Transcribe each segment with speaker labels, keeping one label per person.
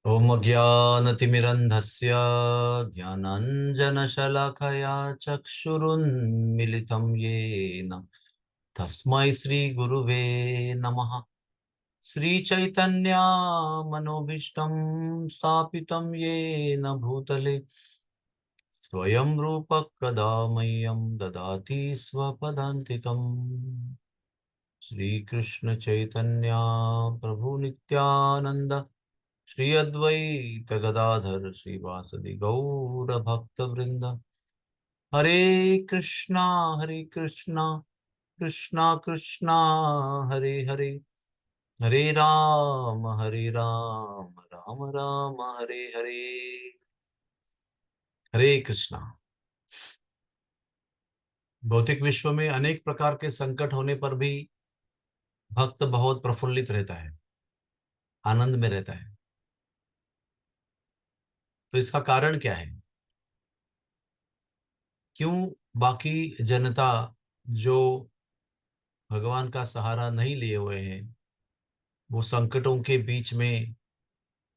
Speaker 1: ॐ ज्ञानतिमिरन्धस्य ज्ञानाञ्जनशलाकया चक्षुरुन्मिलितं येन तस्मै श्रीगुरुवे नमः। श्रीचैतन्या मनोभीष्टं स्थापितं येन भूतले स्वयं रूप कदा मह्यं ददाति स्वपदान्तिकम्। श्रीकृष्ण चैतन्या प्रभु नित्यानंद श्री अद्वैत गदाधर श्रीवासदि गौर भक्त वृंद। हरे कृष्णा कृष्णा कृष्णा हरे हरे, हरे राम राम राम हरे हरे। हरे कृष्णा। भौतिक विश्व में अनेक प्रकार के संकट होने पर भी भक्त बहुत प्रफुल्लित रहता है, आनंद में रहता है। तो इसका कारण क्या है? क्यों बाकी जनता जो भगवान का सहारा नहीं लिए हुए हैं, वो संकटों के बीच में,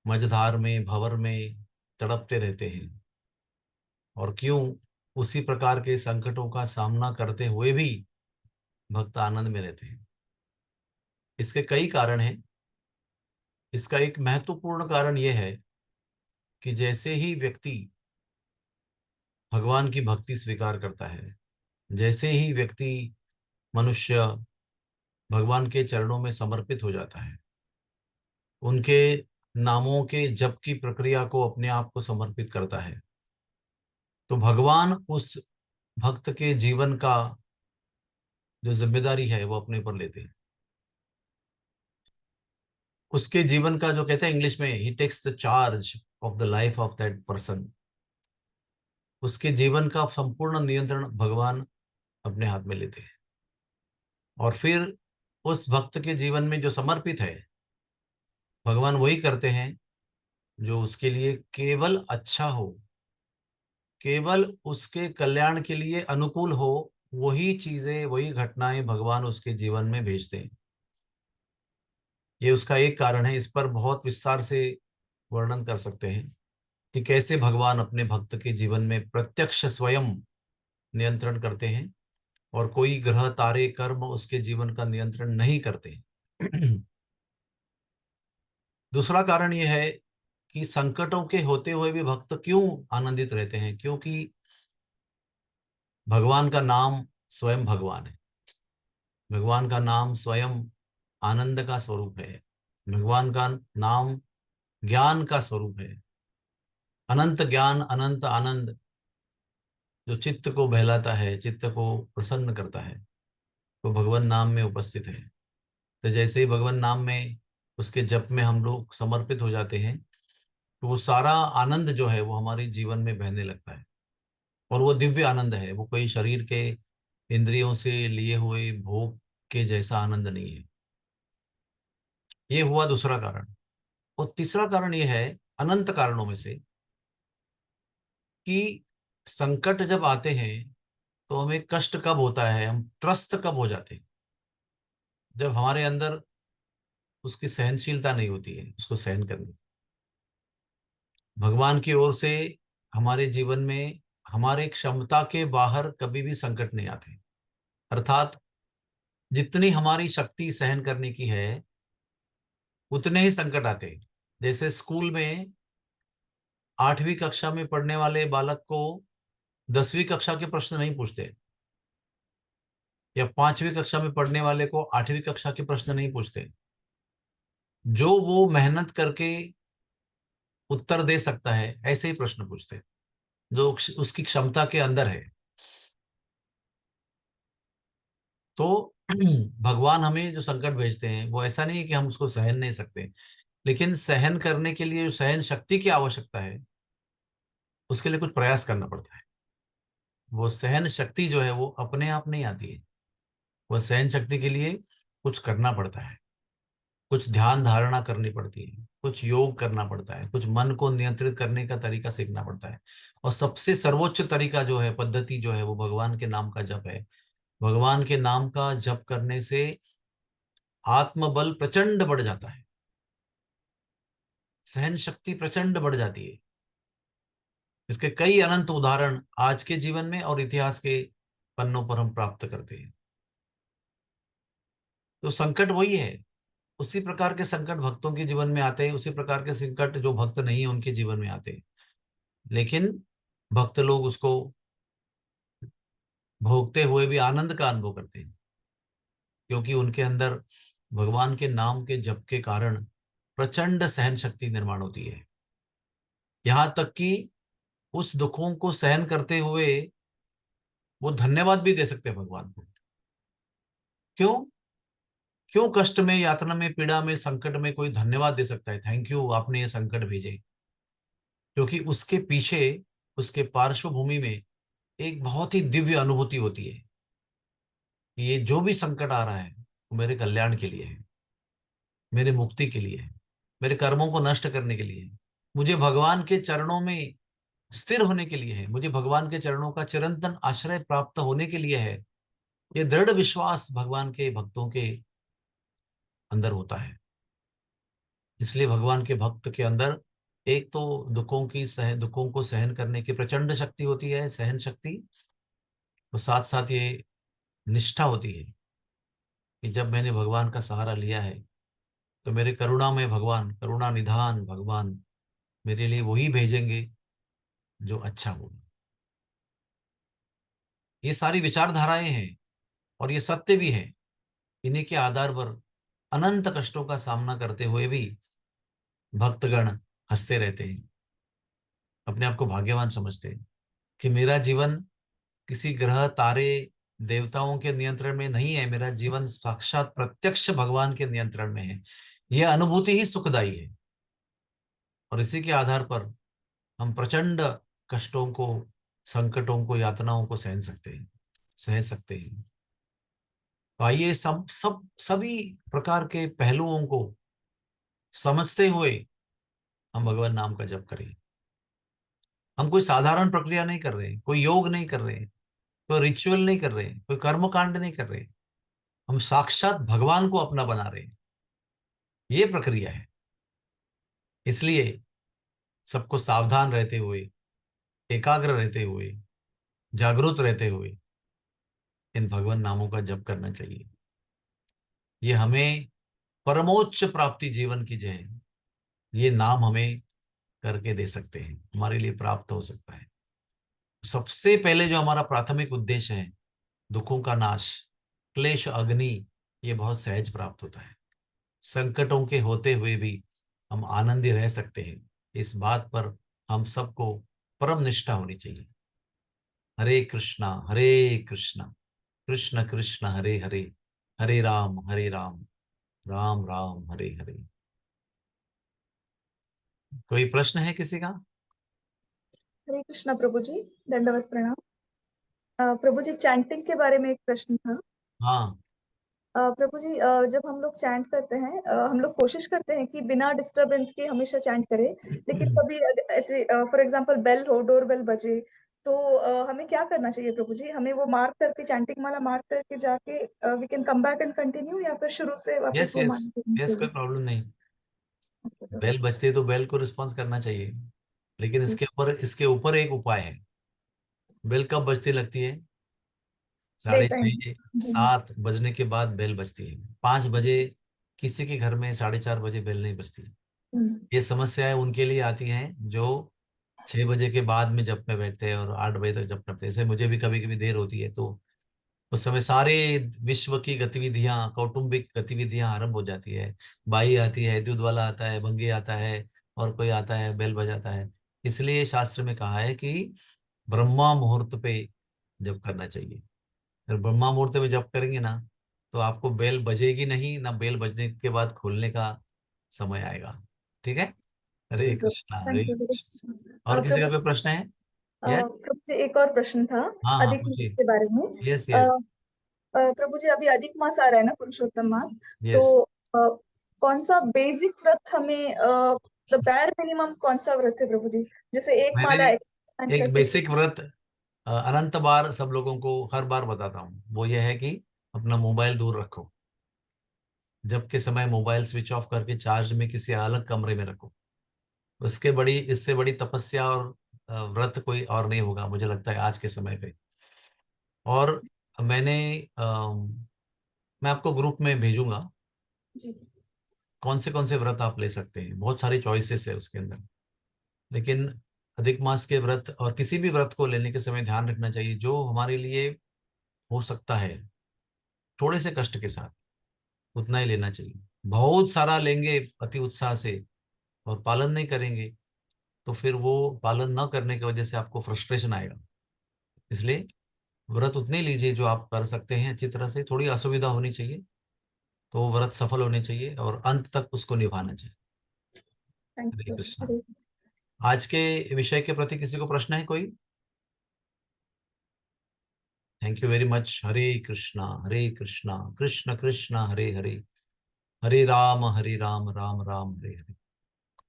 Speaker 1: मझधार में, भंवर में तड़पते रहते हैं? और क्यों उसी प्रकार के संकटों का सामना करते हुए भी भक्त आनंद में रहते हैं? इसके कई कारण हैं। इसका एक महत्वपूर्ण कारण यह है कि जैसे ही व्यक्ति भगवान की भक्ति स्वीकार करता है, जैसे ही व्यक्ति, मनुष्य भगवान के चरणों में समर्पित हो जाता है, उनके नामों के जप की प्रक्रिया को अपने आप को समर्पित करता है, तो भगवान उस भक्त के जीवन का जो जिम्मेदारी है वो अपने ऊपर लेते हैं। उसके जीवन का, जो कहते हैं इंग्लिश में, he takes the charge of the life of that person. उसके जीवन का संपूर्ण नियंत्रण भगवान अपने हाथ में लेते हैं। और फिर उस भक्त के जीवन में जो समर्पित है, भगवान वही करते हैं जो उसके लिए केवल अच्छा हो, केवल उसके कल्याण के लिए अनुकूल हो। वही चीजें, वही घटनाएं भगवान उसके जीवन में भेजते हैं। ये उसका एक कारण है। इस पर बहुत विस्तार से वर्णन कर सकते हैं कि कैसे भगवान अपने भक्त के जीवन में प्रत्यक्ष स्वयं नियंत्रण करते हैं और कोई ग्रह, तारे, कर्म उसके जीवन का नियंत्रण नहीं करते। दूसरा कारण यह है कि संकटों के होते हुए भी भक्त क्यों आनंदित रहते हैं? क्योंकि भगवान का नाम स्वयं भगवान है। भगवान का नाम स्वयं आनंद का स्वरूप है। भगवान का नाम ज्ञान का स्वरूप है। अनंत ज्ञान, अनंत आनंद जो चित्त को बहलाता है, चित्त को प्रसन्न करता है, वो भगवान नाम में उपस्थित है। तो जैसे ही भगवान नाम में, उसके जप में हम लोग समर्पित हो जाते हैं, तो वो सारा आनंद जो है वो हमारे जीवन में बहने लगता है। और वो दिव्य आनंद है, वो कोई शरीर के इंद्रियों से लिए हुए भोग के जैसा आनंद नहीं है। ये हुआ दूसरा कारण। और तीसरा कारण ये है, अनंत कारणों में से, कि संकट जब आते हैं तो हमें कष्ट कब होता है, हम त्रस्त कब हो जाते हैं? जब हमारे अंदर उसकी सहनशीलता नहीं होती है उसको सहन करने की। भगवान की ओर से हमारे जीवन में हमारे क्षमता के बाहर कभी भी संकट नहीं आते। अर्थात जितनी हमारी शक्ति सहन करने की है, उतने ही संकट आते हैं। जैसे स्कूल में 8वीं कक्षा में पढ़ने वाले बालक को 10वीं कक्षा के प्रश्न नहीं पूछते, या 5वीं कक्षा में पढ़ने वाले को 8वीं कक्षा के प्रश्न नहीं पूछते। जो वो मेहनत करके उत्तर दे सकता है, ऐसे ही प्रश्न पूछते हैं, जो उसकी क्षमता के अंदर है। तो भगवान हमें जो संकट भेजते हैं, वो ऐसा नहीं है कि हम उसको सहन नहीं सकते, लेकिन सहन करने के लिए जो सहन शक्ति की आवश्यकता है, उसके लिए कुछ प्रयास करना पड़ता है। वो सहन शक्ति जो है वो अपने आप नहीं आती है। वह सहन शक्ति के लिए कुछ करना पड़ता है, कुछ ध्यान धारणा करनी पड़ती है, कुछ योग करना पड़ता है, कुछ मन को नियंत्रित करने का तरीका सीखना पड़ता है। और सबसे सर्वोच्च तरीका जो है, पद्धति जो है, वो भगवान के नाम का जप है। भगवान के नाम का जप करने से आत्मबल प्रचंड बढ़ जाता है। सहन शक्ति प्रचंड बढ़ जाती है। इसके कई अनंत उदाहरण आज के जीवन में और इतिहास के पन्नों पर हम प्राप्त करते हैं। तो संकट वही है, उसी प्रकार के संकट भक्तों के जीवन में आते हैं, उसी प्रकार के संकट जो भक्त नहीं है उनके जीवन में आते हैं। लेकिन भक्त लोग उसको भोगते हुए भी आनंद का अनुभव करते हैं, क्योंकि उनके अंदर भगवान के नाम के जप के कारण प्रचंड सहन शक्ति निर्माण होती है। यहां तक कि उस दुखों को सहन करते हुए वो धन्यवाद भी दे सकते हैं भगवान को। क्यों? क्यों कष्ट में, यातना में, पीड़ा में, संकट में कोई धन्यवाद दे सकता है, थैंक यू आपने ये संकट भेजे? क्योंकि उसके पीछे, उसके पार्श्वभूमि में एक बहुत ही दिव्य अनुभूति होती है कि ये जो भी संकट आ रहा है वो मेरे कल्याण के लिए है, मेरे मुक्ति के लिए है, मेरे कर्मों को नष्ट करने के लिए है, मुझे भगवान के चरणों में स्थिर होने के लिए है, मुझे भगवान के चरणों का चिरंतन आश्रय प्राप्त होने के लिए है। ये दृढ़ विश्वास भगवान के भक्तों के अंदर होता है। इसलिए भगवान के भक्त के अंदर एक तो दुखों को सहन करने की प्रचंड शक्ति होती है, सहन शक्ति। और साथ साथ ये निष्ठा होती है कि जब मैंने भगवान का सहारा लिया है तो मेरे करुणा में भगवान, करुणा निधान भगवान मेरे लिए वही भेजेंगे जो अच्छा होगा। ये सारी विचारधाराएं हैं और ये सत्य भी है। इन्हीं के आधार पर अनंत कष्टों का सामना करते हुए भी भक्तगण हंसते रहते हैं, अपने आप को भाग्यवान समझते हैं कि मेरा जीवन किसी ग्रह तारे देवताओं के नियंत्रण में नहीं है, मेरा जीवन साक्षात प्रत्यक्ष भगवान के नियंत्रण में है। यह अनुभूति ही सुखदायी है। और इसी के आधार पर हम प्रचंड कष्टों को, संकटों को, यातनाओं को सह सकते हैं। तो आइए सब सब सभी प्रकार के पहलुओं को समझते हुए हम भगवान नाम का जप करें। हम कोई साधारण प्रक्रिया नहीं कर रहे, कोई योग नहीं कर रहे, कोई रिचुअल नहीं कर रहे, कोई कर्म कांड नहीं कर रहे। हम साक्षात भगवान को अपना बना रहे हैं। ये प्रक्रिया है। इसलिए सबको सावधान रहते हुए, एकाग्र रहते हुए, जागरूक रहते हुए इन भगवान नामों का जप करना चाहिए। ये हमें परमोच्च प्राप्ति जीवन की जय, ये नाम हमें करके दे सकते हैं, हमारे लिए प्राप्त हो सकता है। सबसे पहले जो हमारा प्राथमिक उद्देश्य है, दुखों का नाश, क्लेश अग्नि, ये बहुत सहज प्राप्त होता है। संकटों के होते हुए भी हम आनंदी रह सकते हैं, इस बात पर हम सबको परम निष्ठा होनी चाहिए। हरे कृष्णा कृष्ण कृष्ण हरे हरे, हरे राम राम राम हरे हरे। कोई प्रश्न है किसी का?
Speaker 2: हरे कृष्णा प्रभु जी, दंडवत प्रणाम। प्रभु जी, चैंटिंग के बारे में एक प्रश्न था।
Speaker 1: हाँ।
Speaker 2: प्रभु जी, जब हम लोग चैंट करते हैं, हम लोग कोशिश करते हैं कि बिना डिस्टरबेंस के हमेशा चैंट करें, लेकिन कभी ऐसे फॉर एग्जांपल बेल हो, डोर बेल बजे, तो हमें क्या करना चाहिए प्रभु जी? हमें वो मार्क करके, चैंटिंग माला मार्क करके जाके we can come back and continue, या फिर शुरू से वापस
Speaker 1: यस
Speaker 2: वो
Speaker 1: यस,
Speaker 2: माला करनी
Speaker 1: यस कोई
Speaker 2: चाहिए?
Speaker 1: प्रॉब्लम नहीं।
Speaker 2: अच्छा, प्रभु
Speaker 1: बेल
Speaker 2: जी।
Speaker 1: बजती है तो बेल को रिस्पॉन्स करना चाहिए। लेकिन इसके ऊपर एक उपाय है। बेल कब बजती लगती है?
Speaker 2: डे
Speaker 1: साढ़े
Speaker 2: टाइम।
Speaker 1: छः 7 बजने के बाद बेल बजती है। 5 बजे किसी के घर में, 4:30 बजे बेल नहीं बजती। ये समस्याएं उनके लिए आती हैं जो 6 बजे के बाद में जब में बैठते हैं और 8 बजे तक जब करते हैं। जैसे मुझे भी कभी कभी देर होती है, तो उस समय सारे विश्व की गतिविधियां, कौटुंबिक गतिविधियां आरंभ हो जाती है। बाई आती है, दूध वाला आता है, भंगी आता है, और कोई आता है, बेल बजाता है। इसलिए शास्त्र में कहा है कि ब्रह्मा मुहूर्त पे जब करना चाहिए। अगर ब्रह्मा मुहूर्त में जब करेंगे ना, तो आपको बेल बजेगी नहीं, ना बेल बजने के बाद खोलने का समय आएगा। ठीक है? हरे
Speaker 2: जी
Speaker 1: कृष्णा,
Speaker 2: प्रभु,
Speaker 1: Hare
Speaker 2: thank you very
Speaker 1: Krishna.
Speaker 2: Much.
Speaker 1: और किसी का
Speaker 2: प्रभु
Speaker 1: कोई
Speaker 2: जी,
Speaker 1: प्रश्न है? यस।
Speaker 2: प्रभु जी, एक और प्रश्न था
Speaker 1: हाँ हाँ,
Speaker 2: अधिक मास
Speaker 1: पूछिए।
Speaker 2: के बारे में।
Speaker 1: यस
Speaker 2: अ,
Speaker 1: यस।
Speaker 2: प्रभु जी, अभी अधिक मास आ रहा है ना, पुरुषोत्तम मास। तो
Speaker 1: यस।
Speaker 2: कौन सा बेसिक व्रत हमें, द बैर मिनिमम कौन सा व्रत है प्रभु जी? जैसे एक
Speaker 1: मैंने
Speaker 2: माला एक्सटेंड कर
Speaker 1: एक
Speaker 2: सकते
Speaker 1: बेसिक व्रत अनंत बार सब लोगों को हर बार बताता हूँ। वो ये है कि अपना मोबाइल दूर रखो। जब के समय मोबाइल स्विच ऑफ करके चार्ज में किसी अलग कमरे में रखो। इससे बड़ी तपस्या और व्रत कोई और नहीं होगा मुझे लगता है आज के समय पे। और मैंने मैं आपको ग्रुप में भेजूंगा
Speaker 2: जी।
Speaker 1: कौन से व्रत आप ले सकते हैं। बहुत सारी चॉइसेस है उसके अंदर, लेकिन अधिक मास के व्रत और किसी भी व्रत को लेने के समय ध्यान रखना चाहिए जो हमारे लिए हो सकता है थोड़े से कष्ट के साथ, उतना ही लेना चाहिए। बहुत सारा लेंगे अति उत्साह से और पालन नहीं करेंगे तो फिर वो पालन न करने की वजह से आपको फ्रस्ट्रेशन आएगा। इसलिए व्रत उतने लीजिए जो आप कर सकते हैं अच्छी तरह से। थोड़ी असुविधा होनी चाहिए तो वो व्रत सफल होने चाहिए और अंत तक उसको निभाना चाहिए।
Speaker 2: Thank
Speaker 1: Hare
Speaker 2: you.
Speaker 1: कृष्णा।
Speaker 2: हरे।
Speaker 1: आज के विषय के प्रति किसी को प्रश्न है कोई? Thank you very much. Hare Krishna Krishna Krishna Hare Hare, Hare Ram Ram Ram Hare Hare.